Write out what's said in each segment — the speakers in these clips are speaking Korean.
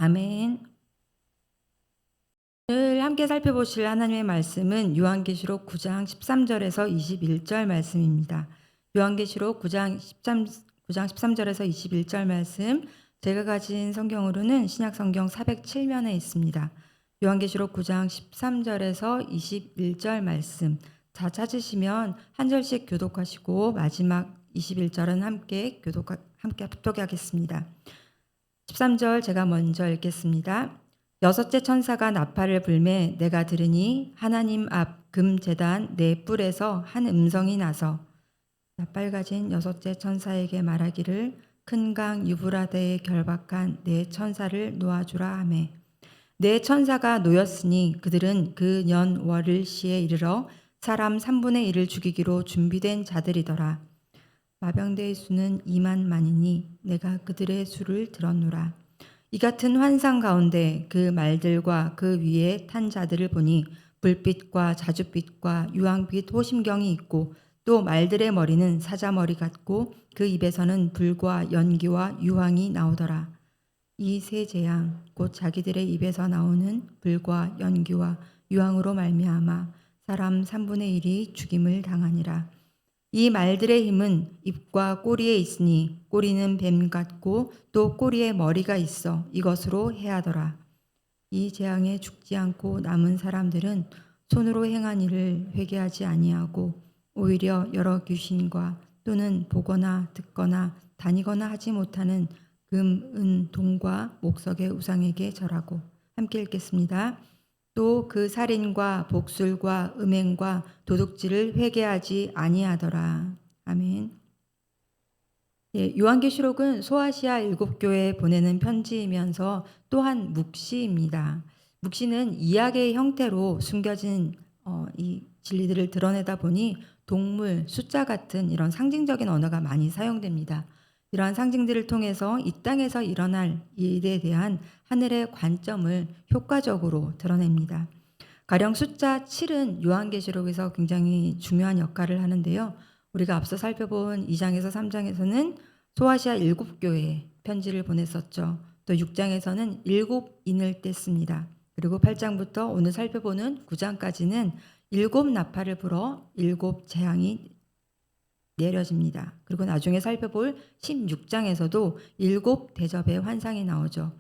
아멘. 오늘 함께 살펴보실 하나님의 말씀은 요한계시록 9장 13절에서 21절 말씀입니다. 요한계시록 9장 13절에서 21절 말씀, 제가 가진 성경으로는 신약성경 407면에 있습니다. 요한계시록 9장 13절에서 21절 말씀, 다 찾으시면 한 절씩 교독하시고 마지막 21절은 함께 합독하겠습니다. 13절 제가 먼저 읽겠습니다. 여섯째 천사가 나팔을 불매 내가 들으니 하나님 앞 금 제단 네 뿔에서 한 음성이 나서 나팔 가진 여섯째 천사에게 말하기를 큰 강 유브라데에 결박한 네 천사를 놓아주라 하매 네 천사가 놓였으니 그들은 그 년 월일시에 이르러 사람 3분의 1을 죽이기로 준비된 자들이더라. 마병대의 수는 2만만이니 내가 그들의 수를 들었노라. 이 같은 환상 가운데 그 말들과 그 위에 탄 자들을 보니 불빛과 자줏빛과 유황빛 호심경이 있고 또 말들의 머리는 사자머리 같고 그 입에서는 불과 연기와 유황이 나오더라. 이 세 재앙 곧 자기들의 입에서 나오는 불과 연기와 유황으로 말미암아 사람 3분의 1이 죽임을 당하니라. 이 말들의 힘은 입과 꼬리에 있으니 꼬리는 뱀 같고 또 꼬리에 머리가 있어 이것으로 해하더라. 이 재앙에 죽지 않고 남은 사람들은 손으로 행한 일을 회개하지 아니하고 오히려 여러 귀신과 또는 보거나 듣거나 다니거나 하지 못하는 금, 은, 동과 목석의 우상에게 절하고. 함께 읽겠습니다. 또 그 살인과 복술과 음행과 도둑질을 회개하지 아니하더라. 아멘. 요한계시록은 소아시아 7교회에 보내는 편지이면서 또한 묵시입니다. 묵시는 이야기의 형태로 숨겨진 이 진리들을 드러내다 보니 동물, 숫자 같은 이런 상징적인 언어가 많이 사용됩니다. 이러한 상징들을 통해서 이 땅에서 일어날 일에 대한 하늘의 관점을 효과적으로 드러냅니다. 가령 숫자 7은 요한계시록에서 굉장히 중요한 역할을 하는데요. 우리가 앞서 살펴본 2장에서 3장에서는 소아시아 7교회에 편지를 보냈었죠. 또 6장에서는 7인을 뗐습니다. 그리고 8장부터 오늘 살펴보는 9장까지는 7 나팔을 불어 7 재앙이 내려집니다. 그리고 나중에 살펴볼 16장에서도 7 대접의 환상이 나오죠.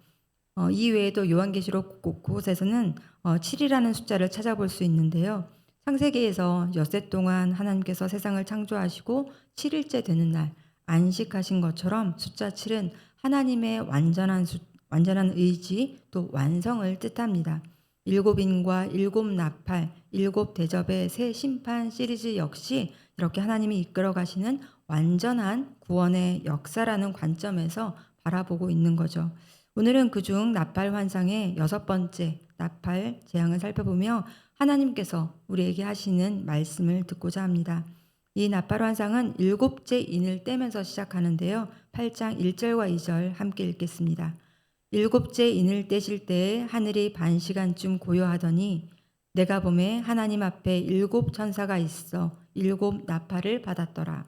이 외에도 요한계시록 곳곳에서는 7이라는 숫자를 찾아볼 수 있는데요. 창세기에서 엿새 동안 하나님께서 세상을 창조하시고 7일째 되는 날 안식하신 것처럼 숫자 7은 하나님의 완전한 의지 또 완성을 뜻합니다. 7인과 7 나팔, 7 대접의 새 심판 시리즈 역시 이렇게 하나님이 이끌어 가시는 완전한 구원의 역사라는 관점에서 바라보고 있는 거죠. 오늘은 그중 나팔 환상의 6번째 나팔 재앙을 살펴보며 하나님께서 우리에게 하시는 말씀을 듣고자 합니다. 이 나팔 환상은 7째 인을 떼면서 시작하는데요. 8장 1절과 2절 함께 읽겠습니다. 7째 인을 떼실 때에 하늘이 반시간쯤 고요하더니 내가 보매 하나님 앞에 7 천사가 있어 7 나팔을 받았더라.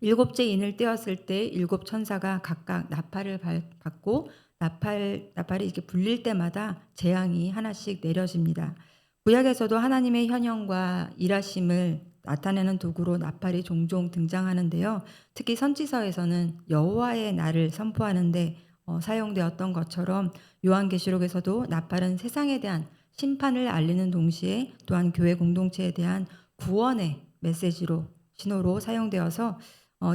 7째 인을 떼었을 때 7 천사가 각각 나팔을 받고 나팔이 이렇게 불릴 때마다 재앙이 하나씩 내려집니다. 구약에서도 하나님의 현현과 일하심을 나타내는 도구로 나팔이 종종 등장하는데요. 특히 선지서에서는 여호와의 날을 선포하는데 사용되었던 것처럼 요한계시록에서도 나팔은 세상에 대한 심판을 알리는 동시에 또한 교회 공동체에 대한 구원의 메시지로 신호로 사용되어서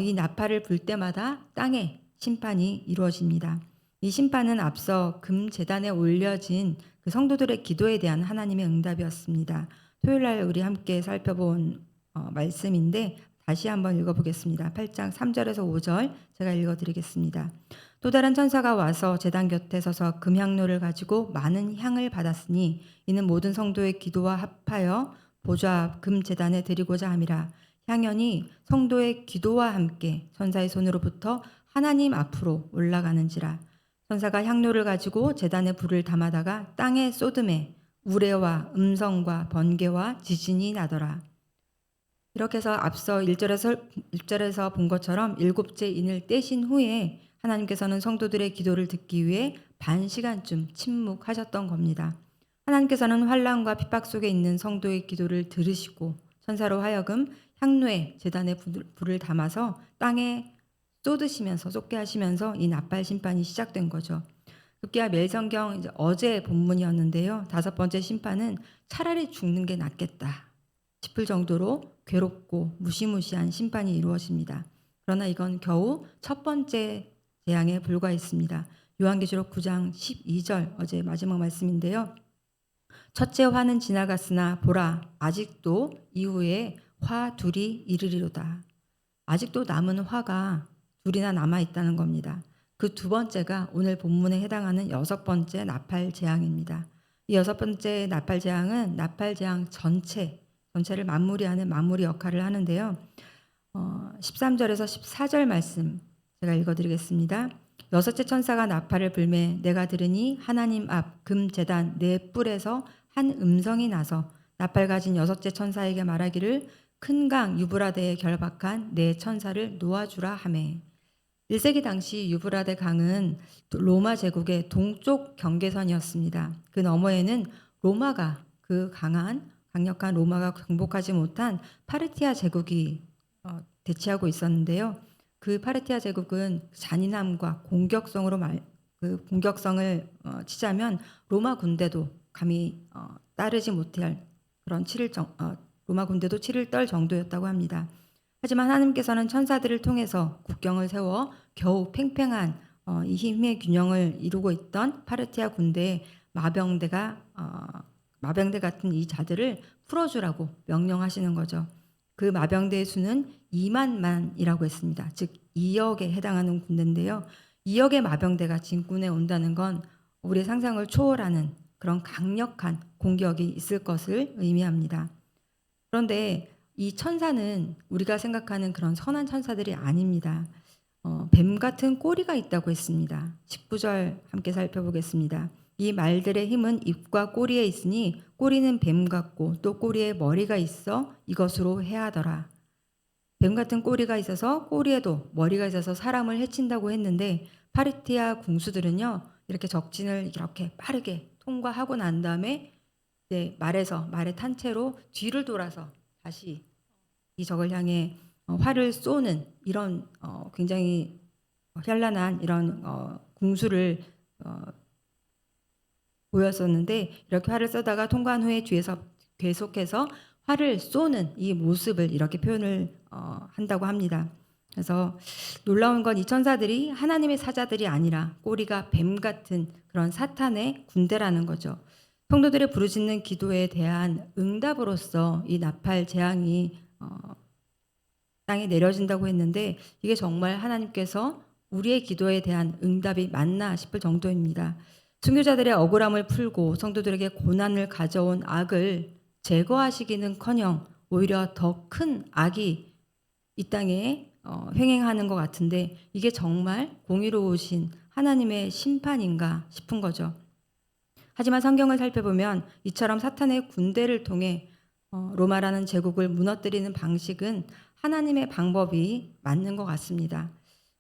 이 나팔을 불 때마다 땅에 심판이 이루어집니다. 이 심판은 앞서 금 제단에 올려진 그 성도들의 기도에 대한 하나님의 응답이었습니다. 토요일 날 우리 함께 살펴본 말씀인데 다시 한번 읽어보겠습니다. 8장 3절에서 5절 제가 읽어드리겠습니다. 또 다른 천사가 와서 제단 곁에 서서 금향로를 가지고 많은 향을 받았으니 이는 모든 성도의 기도와 합하여 보좌 앞 금 제단에 드리고자 함이라. 향연이 성도의 기도와 함께 천사의 손으로부터 하나님 앞으로 올라가는지라. 천사가 향로를 가지고 제단에 불을 담아다가 땅에 쏟음에 우레와 음성과 번개와 지진이 나더라. 이렇게 해서 앞서 1절에서 본 것처럼 7째 인을 떼신 후에 하나님께서는 성도들의 기도를 듣기 위해 반 시간쯤 침묵하셨던 겁니다. 하나님께서는 환난과 핍박 속에 있는 성도의 기도를 들으시고 천사로 하여금 향로에 제단에 불을 담아서 땅에 쏟게 하시면서 이 나팔 심판이 시작된 거죠. 급기야 매일성경 이제 어제 본문이었는데요. 5번째 심판은 차라리 죽는 게 낫겠다 싶을 정도로 괴롭고 무시무시한 심판이 이루어집니다. 그러나 이건 겨우 첫 번째 재앙에 불과했습니다. 요한계시록 9장 12절 어제 마지막 말씀인데요. 첫째 화는 지나갔으나 보라 아직도 이후에 화 둘이 이르리로다. 아직도 남은 화가 둘이나 남아 있다는 겁니다. 그 두 번째가 오늘 본문에 해당하는 6번째 나팔 재앙입니다. 이 6번째 나팔 재앙은 나팔 재앙 전체를 마무리하는 마무리 역할을 하는데요. 13절에서 14절 말씀 제가 읽어드리겠습니다. 여섯째 천사가 나팔을 불매 내가 들으니 하나님 앞 금제단 네 뿔에서 한 음성이 나서 나팔 가진 여섯째 천사에게 말하기를 큰 강 유브라데에 결박한 네 천사를 놓아주라 하매. 1세기 당시 유브라데 강은 로마 제국의 동쪽 경계선이었습니다. 그 너머에는 로마가 그 강력한 로마가 정복하지 못한 파르티아 제국이 대치하고 있었는데요. 그 파르티아 제국은 잔인함과 공격성을 치자면 로마 군대도 감히 따르지 못할 그런 로마 군대도 치를 떨 정도였다고 합니다. 하지만 하나님께서는 천사들을 통해서 국경을 세워 겨우 팽팽한 이 힘의 균형을 이루고 있던 파르티아 군대의 마병대 같은 이 자들을 풀어주라고 명령하시는 거죠. 그 마병대의 수는 2만만이라고 했습니다. 즉 2억에 해당하는 군대인데요. 2억의 마병대가 진군에 온다는 건 우리의 상상을 초월하는 그런 강력한 공격이 있을 것을 의미합니다. 그런데 이 천사는 우리가 생각하는 그런 선한 천사들이 아닙니다. 뱀 같은 꼬리가 있다고 했습니다. 19절 함께 살펴보겠습니다. 이 말들의 힘은 입과 꼬리에 있으니 꼬리는 뱀 같고 또 꼬리에 머리가 있어 이것으로 해하더라. 뱀 같은 꼬리가 있어서 꼬리에도 머리가 있어서 사람을 해친다고 했는데 파르티아 궁수들은요 이렇게 적진을 이렇게 빠르게 통과하고 난 다음에 이제 말에 탄 채로 뒤를 돌아서 다시 이 적을 향해 활을 쏘는 이런 굉장히 현란한 이런 궁수를 보였었는데 이렇게 활을 쏘다가 통과한 후에 뒤에서 계속해서 활을 쏘는 이 모습을 이렇게 표현을 한다고 합니다. 그래서 놀라운 건 이 천사들이 하나님의 사자들이 아니라 꼬리가 뱀 같은 그런 사탄의 군대라는 거죠. 성도들의 부르짖는 기도에 대한 응답으로서 이 나팔 재앙이 땅에 내려진다고 했는데 이게 정말 하나님께서 우리의 기도에 대한 응답이 맞나 싶을 정도입니다. 순교자들의 억울함을 풀고 성도들에게 고난을 가져온 악을 제거하시기는커녕 오히려 더 큰 악이 이 땅에 횡행하는 것 같은데 이게 정말 공의로우신 하나님의 심판인가 싶은 거죠. 하지만 성경을 살펴보면 이처럼 사탄의 군대를 통해 로마라는 제국을 무너뜨리는 방식은 하나님의 방법이 맞는 것 같습니다.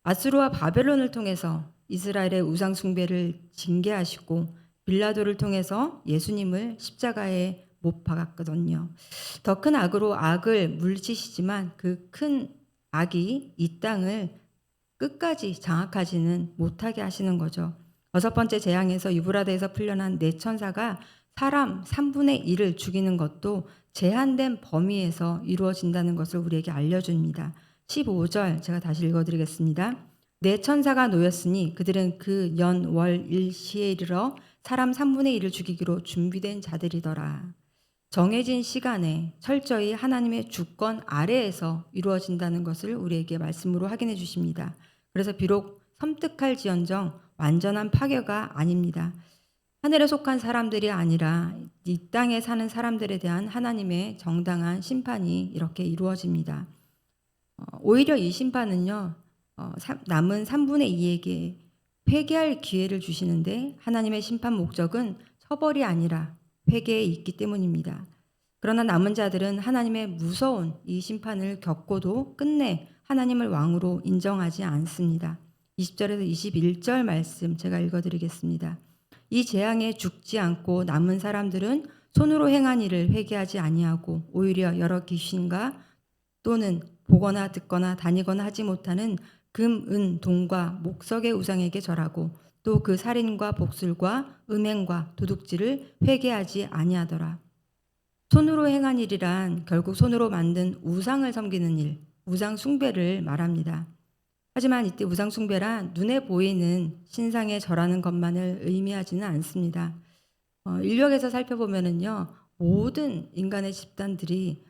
아수르와 바벨론을 통해서 이스라엘의 우상 숭배를 징계하시고 빌라도를 통해서 예수님을 십자가에 못 박았거든요. 더 큰 악으로 악을 물리치시지만 그 큰 악이 이 땅을 끝까지 장악하지는 못하게 하시는 거죠. 6번째 재앙에서 유브라데에서 풀려난 네 천사가 사람 3분의 1을 죽이는 것도 제한된 범위에서 이루어진다는 것을 우리에게 알려줍니다. 15절 제가 다시 읽어드리겠습니다. 네 천사가 놓였으니 그들은 그 연, 월, 일, 시에 이르러 사람 3분의 1을 죽이기로 준비된 자들이더라. 정해진 시간에 철저히 하나님의 주권 아래에서 이루어진다는 것을 우리에게 말씀으로 확인해 주십니다. 그래서 비록 섬뜩할지언정 완전한 파괴가 아닙니다. 하늘에 속한 사람들이 아니라 이 땅에 사는 사람들에 대한 하나님의 정당한 심판이 이렇게 이루어집니다. 오히려 이 심판은요, 남은 3분의 2에게 회개할 기회를 주시는데 하나님의 심판 목적은 처벌이 아니라 회개에 있기 때문입니다. 그러나 남은 자들은 하나님의 무서운 이 심판을 겪고도 끝내 하나님을 왕으로 인정하지 않습니다. 20절에서 21절 말씀 제가 읽어드리겠습니다. 이 재앙에 죽지 않고 남은 사람들은 손으로 행한 일을 회개하지 아니하고 오히려 여러 귀신과 또는 보거나 듣거나 다니거나 하지 못하는 금, 은, 동과 목석의 우상에게 절하고 또 그 살인과 복술과 음행과 도둑질을 회개하지 아니하더라. 손으로 행한 일이란 결국 손으로 만든 우상을 섬기는 일, 우상 숭배를 말합니다. 하지만 이때 우상 숭배란 눈에 보이는 신상에 절하는 것만을 의미하지는 않습니다. 인력에서 살펴보면은요, 모든 인간의 집단들이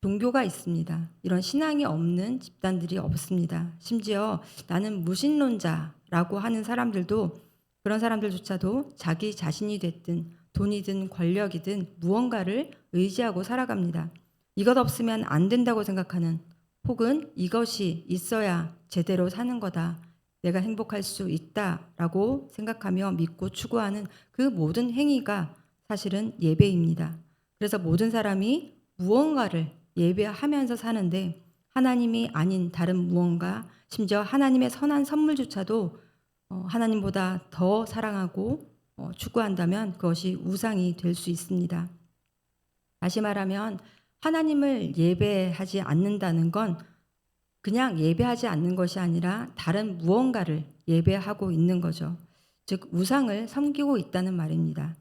종교가 있습니다. 이런 신앙이 없는 집단들이 없습니다. 심지어 나는 무신론자라고 하는 사람들도, 그런 사람들조차도 자기 자신이 됐든 돈이든 권력이든 무언가를 의지하고 살아갑니다. 이것 없으면 안 된다고 생각하는, 혹은 이것이 있어야 제대로 사는 거다, 내가 행복할 수 있다라고 생각하며 믿고 추구하는 그 모든 행위가 사실은 예배입니다. 그래서 모든 사람이 무언가를 예배하면서 사는데 하나님이 아닌 다른 무언가, 심지어 하나님의 선한 선물조차도 하나님보다 더 사랑하고 추구한다면 그것이 우상이 될 수 있습니다. 다시 말하면 하나님을 예배하지 않는다는 건 그냥 예배하지 않는 것이 아니라 다른 무언가를 예배하고 있는 거죠. 즉 우상을 섬기고 있다는 말입니다.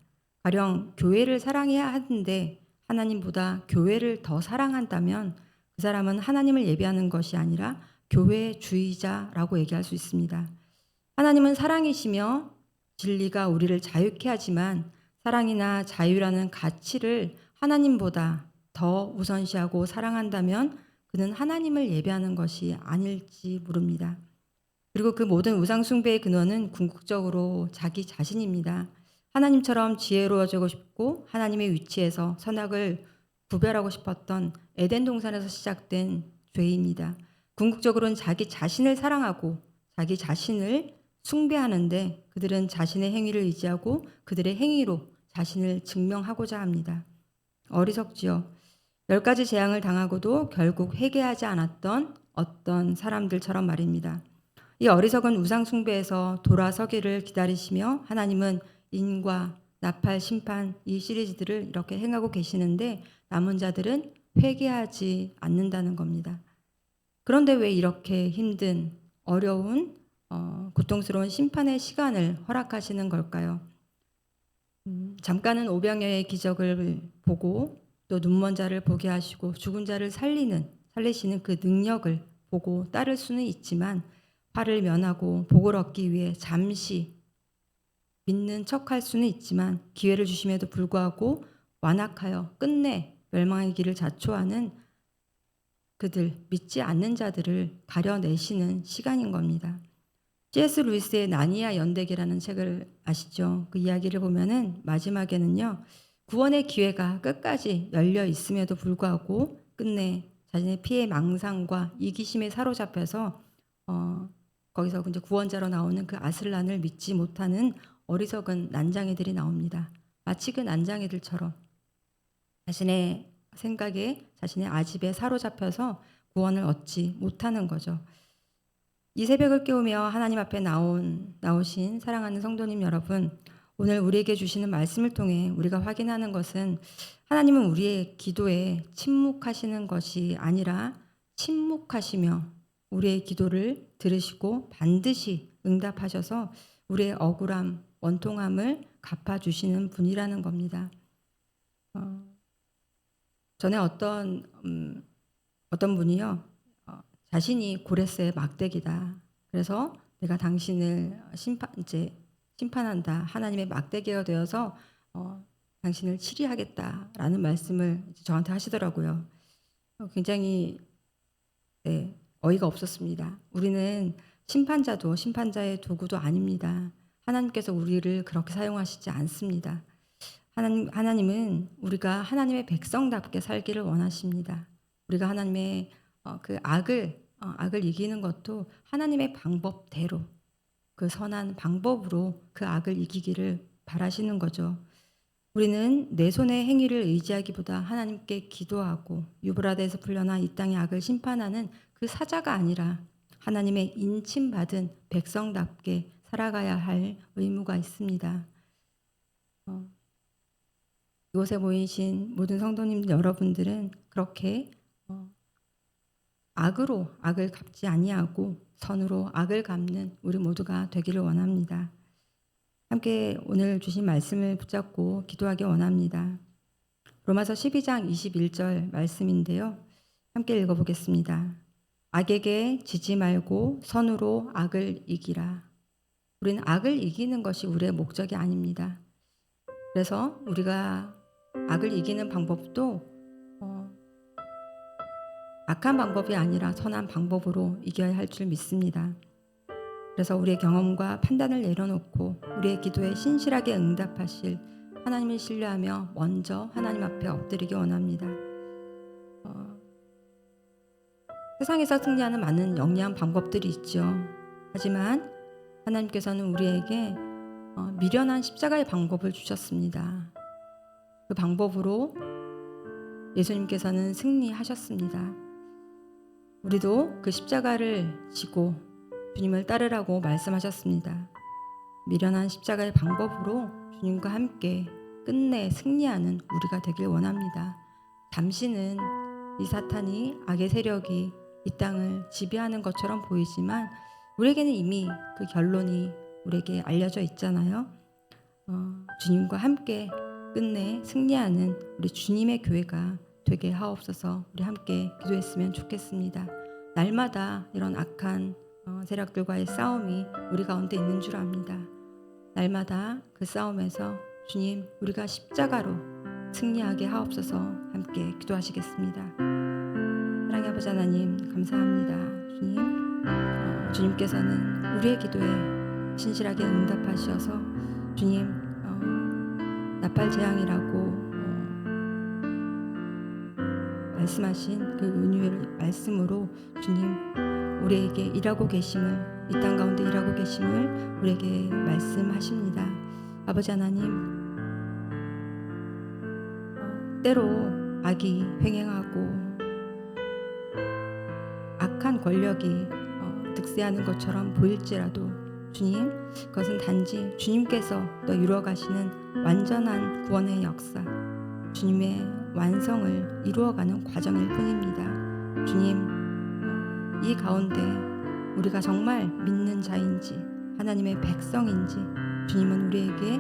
가령 교회를 사랑해야 하는데 하나님보다 교회를 더 사랑한다면 그 사람은 하나님을 예배하는 것이 아니라 교회주의자라고 얘기할 수 있습니다. 하나님은 사랑이시며 진리가 우리를 자유케 하지만 사랑이나 자유라는 가치를 하나님보다 더 우선시하고 사랑한다면 그는 하나님을 예배하는 것이 아닐지 모릅니다. 그리고 그 모든 우상 숭배의 근원은 궁극적으로 자기 자신입니다. 하나님처럼 지혜로워지고 싶고 하나님의 위치에서 선악을 구별하고 싶었던 에덴 동산에서 시작된 죄입니다. 궁극적으로는 자기 자신을 사랑하고 자기 자신을 숭배하는데 그들은 자신의 행위를 의지하고 그들의 행위로 자신을 증명하고자 합니다. 어리석지요. 10가지 재앙을 당하고도 결국 회개하지 않았던 어떤 사람들처럼 말입니다. 이 어리석은 우상 숭배에서 돌아서기를 기다리시며 하나님은 인과 나팔, 심판 이 시리즈들을 이렇게 행하고 계시는데 남은 자들은 회개하지 않는다는 겁니다. 그런데 왜 이렇게 힘든 어려운 고통스러운 심판의 시간을 허락하시는 걸까요? 잠깐은 오병이어의 기적을 보고 또 눈먼 자를 보게 하시고 죽은 자를 살리시는 그 능력을 보고 따를 수는 있지만 화를 면하고 복을 얻기 위해 잠시 믿는 척할 수는 있지만 기회를 주심에도 불구하고 완악하여 끝내 멸망의 길을 자초하는 그들, 믿지 않는 자들을 가려내시는 시간인 겁니다. C.S. 루이스의 나니아 연대기라는 책을 아시죠? 그 이야기를 보면은 마지막에는요, 구원의 기회가 끝까지 열려 있음에도 불구하고 끝내 자신의 피해 망상과 이기심에 사로잡혀서 거기서 이제 구원자로 나오는 그 아슬란을 믿지 못하는 어리석은 난장이들이 나옵니다. 마치 그 난장이들처럼 자신의 생각에 자신의 아집에 사로잡혀서 구원을 얻지 못하는 거죠. 이 새벽을 깨우며 하나님 앞에 나오신 사랑하는 성도님 여러분, 오늘 우리에게 주시는 말씀을 통해 우리가 확인하는 것은 하나님은 우리의 기도에 침묵하시는 것이 아니라 침묵하시며 우리의 기도를 들으시고 반드시 응답하셔서 우리의 억울함, 원통함을 갚아주시는 분이라는 겁니다. 전에 어떤 분이요, 자신이 고레스의 막대기다. 그래서 내가 당신을 심판한다. 하나님의 막대기가 되어서 당신을 치리하겠다라는 말씀을 저한테 하시더라고요. 굉장히 어이가 없었습니다. 우리는 심판자도 심판자의 도구도 아닙니다. 하나님께서 우리를 그렇게 사용하시지 않습니다. 하나님은 우리가 하나님의 백성답게 살기를 원하십니다. 우리가 하나님의 그 악을 이기는 것도 하나님의 방법대로 그 선한 방법으로 그 악을 이기기를 바라시는 거죠. 우리는 내 손의 행위를 의지하기보다 하나님께 기도하고 유브라데에서 풀려난 이 땅의 악을 심판하는 그 사자가 아니라 하나님의 인침받은 백성답게 살아가야 할 의무가 있습니다. 이곳에 모이신 모든 성도님 여러분들은 그렇게 악으로 악을 갚지 아니하고 선으로 악을 갚는 우리 모두가 되기를 원합니다. 함께 오늘 주신 말씀을 붙잡고 기도하기 원합니다. 로마서 12장 21절 말씀인데요. 함께 읽어보겠습니다. 악에게 지지 말고 선으로 악을 이기라. 우리는 악을 이기는 것이 우리의 목적이 아닙니다. 그래서 우리가 악을 이기는 방법도 악한 방법이 아니라 선한 방법으로 이겨야 할 줄 믿습니다. 그래서 우리의 경험과 판단을 내려놓고 우리의 기도에 신실하게 응답하실 하나님을 신뢰하며 먼저 하나님 앞에 엎드리기 원합니다. 세상에서 승리하는 많은 영리한 방법들이 있죠. 하지만 하나님께서는 우리에게 미련한 십자가의 방법을 주셨습니다. 그 방법으로 예수님께서는 승리하셨습니다. 우리도 그 십자가를 지고 주님을 따르라고 말씀하셨습니다. 미련한 십자가의 방법으로 주님과 함께 끝내 승리하는 우리가 되길 원합니다. 잠시는 이 사탄이 악의 세력이 이 땅을 지배하는 것처럼 보이지만 우리에게는 이미 그 결론이 우리에게 알려져 있잖아요. 주님과 함께 끝내 승리하는 우리 주님의 교회가 되게 하옵소서. 우리 함께 기도했으면 좋겠습니다. 날마다 이런 악한 세력들과의 싸움이 우리 가운데 있는 줄 압니다. 날마다 그 싸움에서 주님, 우리가 십자가로 승리하게 하옵소서. 함께 기도하시겠습니다. 사랑의 아버지 하나님, 감사합니다. 주님, 주님께서는 우리의 기도에 신실하게 응답하셔서 주님, 나팔재앙이라고 말씀하신 그 은혜의 말씀으로 주님, 우리에게 일하고 계심을, 이 땅 가운데 일하고 계심을 우리에게 말씀하십니다. 아버지 하나님, 때로 악이 횡행하고 악한 권력이 득세하는 것처럼 보일지라도 주님, 그것은 단지 주님께서 또 이루어가시는 완전한 구원의 역사, 주님의 완성을 이루어가는 과정일 뿐입니다. 주님, 이 가운데 우리가 정말 믿는 자인지 하나님의 백성인지 주님은 우리에게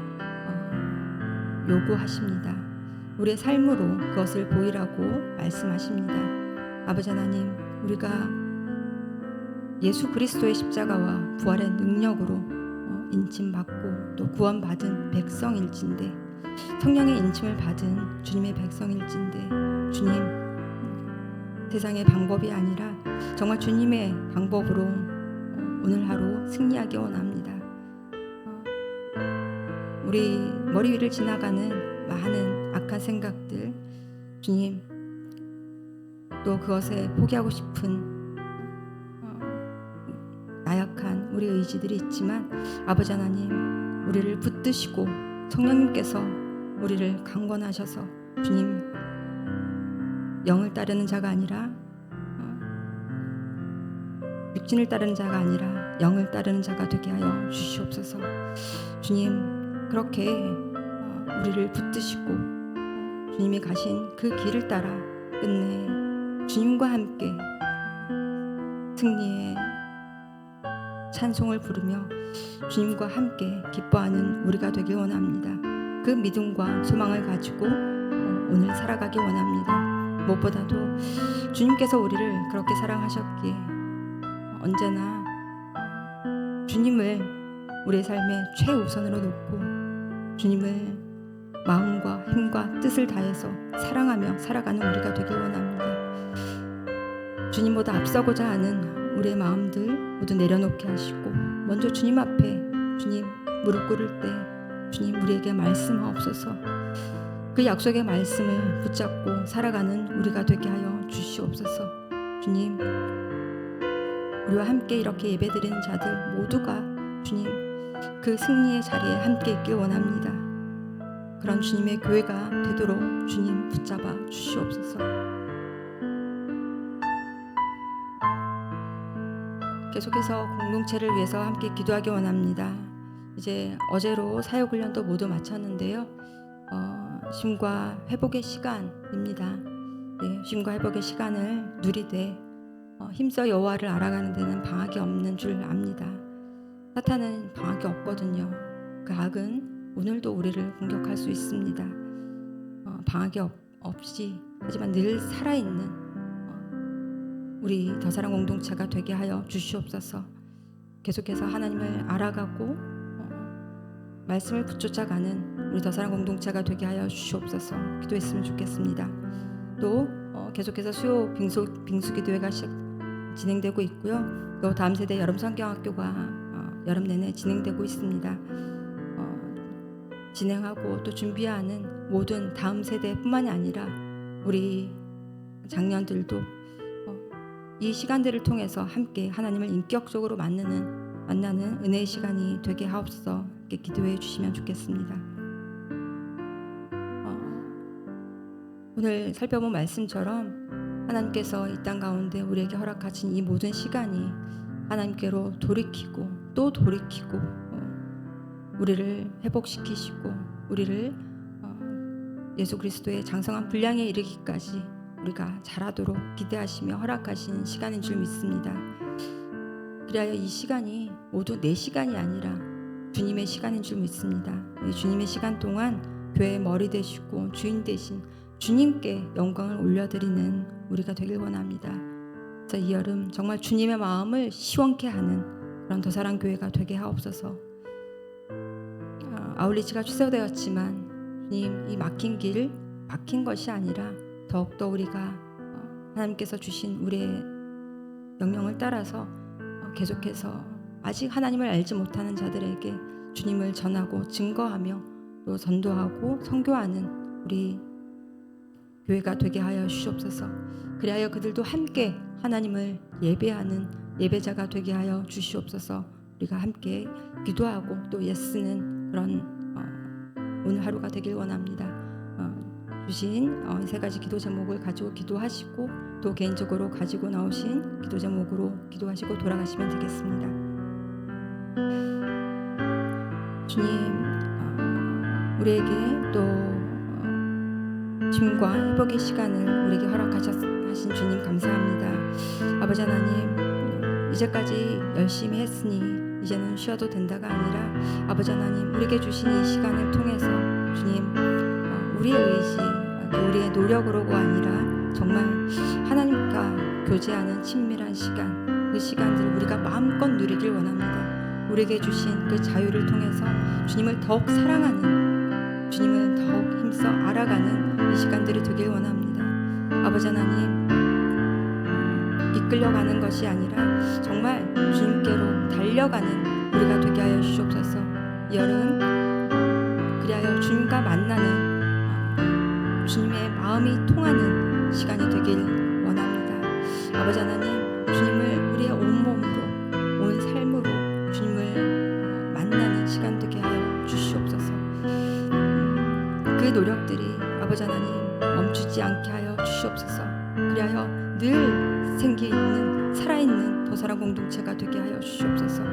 요구하십니다. 우리의 삶으로 그것을 보이라고 말씀하십니다. 아버지 하나님, 우리가 예수 그리스도의 십자가와 부활의 능력으로 인침받고 또 구원받은 백성일진데, 성령의 인침을 받은 주님의 백성일진데, 주님, 세상의 방법이 아니라 정말 주님의 방법으로 오늘 하루 승리하기 원합니다. 우리 머리 위를 지나가는 많은 악한 생각들, 주님, 또 그것에 포기하고 싶은 나약한 우리 의지들이 있지만 아버지 하나님, 우리를 붙드시고 성령님께서 우리를 강권하셔서 주님, 영을 따르는 자가 아니라 육신을 따르는 자가 아니라 영을 따르는 자가 되게 하여 주시옵소서. 주님, 그렇게 우리를 붙드시고 주님이 가신 그 길을 따라 끝내 주님과 함께 승리의 찬송을 부르며 주님과 함께 기뻐하는 우리가 되길 원합니다. 그 믿음과 소망을 가지고 오늘 살아가기 원합니다. 무엇보다도 주님께서 우리를 그렇게 사랑하셨기에 언제나 주님을 우리의 삶의 최우선으로 놓고 주님을 마음과 힘과 뜻을 다해서 사랑하며 살아가는 우리가 되길 원합니다. 주님보다 앞서고자 하는 우리의 마음들 모두 내려놓게 하시고 먼저 주님 앞에 주님 무릎 꿇을 때 주님, 우리에게 말씀하옵소서. 그 약속의 말씀을 붙잡고 살아가는 우리가 되게 하여 주시옵소서. 주님, 우리와 함께 이렇게 예배드리는 자들 모두가 주님, 그 승리의 자리에 함께 있길 원합니다. 그런 주님의 교회가 되도록 주님 붙잡아 주시옵소서. 계속해서 공동체를 위해서 함께 기도하기 원합니다. 이제 어제로 사역훈련도 모두 마쳤는데요. 쉼과 회복의 시간입니다. 네, 쉼과 회복의 시간을 누리되 힘써 여호와를 알아가는 데는 방학이 없는 줄 압니다. 사탄은 방학이 없거든요. 그 악은 오늘도 우리를 공격할 수 있습니다. 방학이 없이 하지만 늘 살아있는 우리 더사랑 공동체가 되게 하여 주시옵소서. 계속해서 하나님을 알아가고 말씀을 붙쫓아가는 우리 더사랑 공동체가 되게 하여 주시옵소서. 기도했으면 좋겠습니다. 또 계속해서 수요 빙수 기도회가 진행되고 있고요. 또 다음 세대 여름 성경학교가 여름 내내 진행되고 있습니다. 진행하고 또 준비하는 모든 다음 세대뿐만이 아니라 우리 장년들도 이 시간들을 통해서 함께 하나님을 인격적으로 만나는 은혜의 시간이 되게 하옵소서. 이렇게 기도해 주시면 좋겠습니다. 오늘 살펴본 말씀처럼 하나님께서 이 땅 가운데 우리에게 허락하신 이 모든 시간이 하나님께로 돌이키고 또 돌이키고 우리를 회복시키시고 우리를 예수 그리스도의 장성한 분량에 이르기까지 우리가 자라도록 기대하시며 허락하신 시간인 줄 믿습니다. 그리하여 이 시간이 모두 내 시간이 아니라 주님의 시간인 줄 믿습니다. 이 주님의 시간 동안 교회의 머리 되시고 주인 되신 주님께 영광을 올려드리는 우리가 되길 원합니다. 그래서 이 여름 정말 주님의 마음을 시원케 하는 그런 더사랑 교회가 되게 하옵소서. 아울리치가 취소되었지만 주님 이 막힌 것이 아니라 더욱더 우리가 하나님께서 주신 우리의 명령을 따라서 계속해서 아직 하나님을 알지 못하는 자들에게 주님을 전하고 증거하며 또 전도하고 선교하는 우리 교회가 되게 하여 주시옵소서. 그리하여 그들도 함께 하나님을 예배하는 예배자가 되게 하여 주시옵소서. 우리가 함께 기도하고 또 애쓰는 그런 오늘 하루가 되길 원합니다. 주신 세 가지 기도 제목을 가지고 기도하시고 또 개인적으로 가지고 나오신 기도 제목으로 기도하시고 돌아가시면 되겠습니다. 주님, 우리에게 또 쉼과 회복의 시간을 우리에게 허락하신 주님 감사합니다. 아버지 하나님, 이제까지 열심히 했으니 이제는 쉬어도 된다가 아니라 아버지 하나님, 우리에게 주신 이 시간을 통해서 주님, 우리의 의지, 우리의 노력으로가 아니라 정말 하나님과 교제하는 친밀한 시간, 그 시간들을 우리가 마음껏 누리길 원합니다. 우리에게 주신 그 자유를 통해서 주님을 더욱 사랑하는, 주님을 더욱 힘써 알아가는 이 시간들이 되길 원합니다. 아버지 하나님, 이끌려가는 것이 아니라 정말 주님께로 달려가는 우리가 되게 하여 주시옵소서. 이 여름 그리하여 주님과 만나는 주님의 마음이 통하는 시간이 되길 원합니다. 아버지 하나님, 주님을 우리의 온몸으로 온 삶으로 주님을 만나는 시간 되게 하여 주시옵소서. 그 노력들이 아버지 하나님 멈추지 않게 하여 주시옵소서. 그리하여 늘 생기있는 살아있는 더사랑 공동체가 되게 하여 주시옵소서.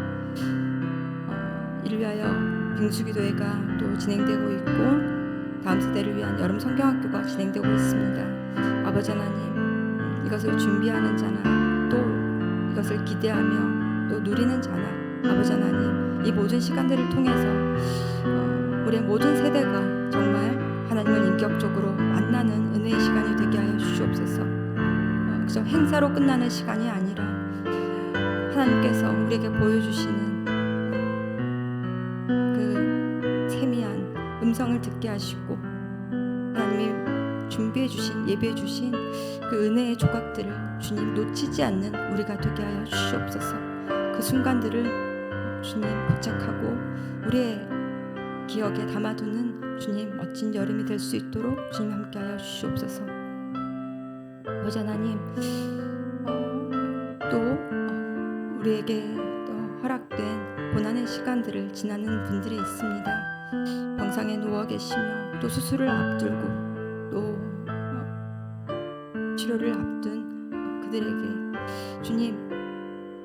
이를 위하여 빙수기도회가 또 진행되고 있고 다음 세대를 위한 여름 성경학교가 진행되고 있습니다. 아버지 하나님, 이것을 준비하는 자나 또 이것을 기대하며 또 누리는 자나 아버지 하나님, 이 모든 시간들을 통해서 우리의 모든 세대가 정말 하나님을 인격적으로 만나는 은혜의 시간이 되게 하여 주시옵소서. 그저 행사로 끝나는 시간이 아니라 하나님께서 우리에게 보여주시는 그 세미한 음성을 듣게 하시고 하나님이 준비해 주신 예배해 주신 그 은혜의 조각들을 주님 놓치지 않는 우리가 되게 하여 주시옵소서. 그 순간들을 주님 포착하고 우리의 기억에 담아두는 주님 멋진 여름이 될 수 있도록 주님 함께 하여 주시옵소서. 아버지 하나님, 또 우리에게 또 허락된 고난의 시간들을 지나는 분들이 있습니다. 병상에 누워 계시며 또 수술을 앞두고 또 치료를 앞둔 그들에게 주님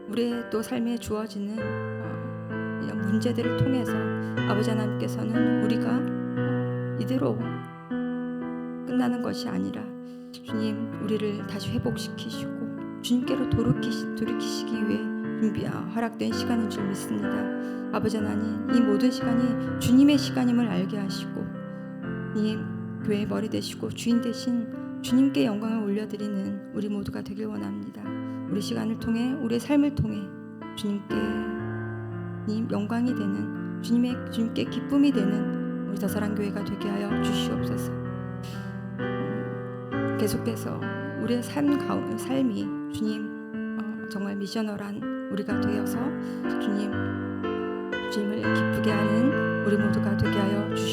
우리의 또 삶에 주어지는 이런 문제들을 통해서 아버지 하나님께서는 우리가 이대로 끝나는 것이 아니라 주님 우리를 다시 회복시키시고 주님께로 돌이키시기 위해 허락된 시간인 줄 믿습니다. 아버지 하나님, 이 모든 시간이 주님의 시간임을 알게 하시고 주님 교회의 머리 되시고 주인 되신 주님께 영광을 올려드리는 우리 모두가 되길 원합니다. 우리 시간을 통해 우리의 삶을 통해 주님께 영광이 되는 주님께 기쁨이 되는 우리 더사랑교회가 되게 하여 주시옵소서. 계속해서 우리의 삶이 주님 정말 미셔널한 우리가 되어서 주님을 기쁘게 하는 우리 모두가 되게 하여 주시옵소서.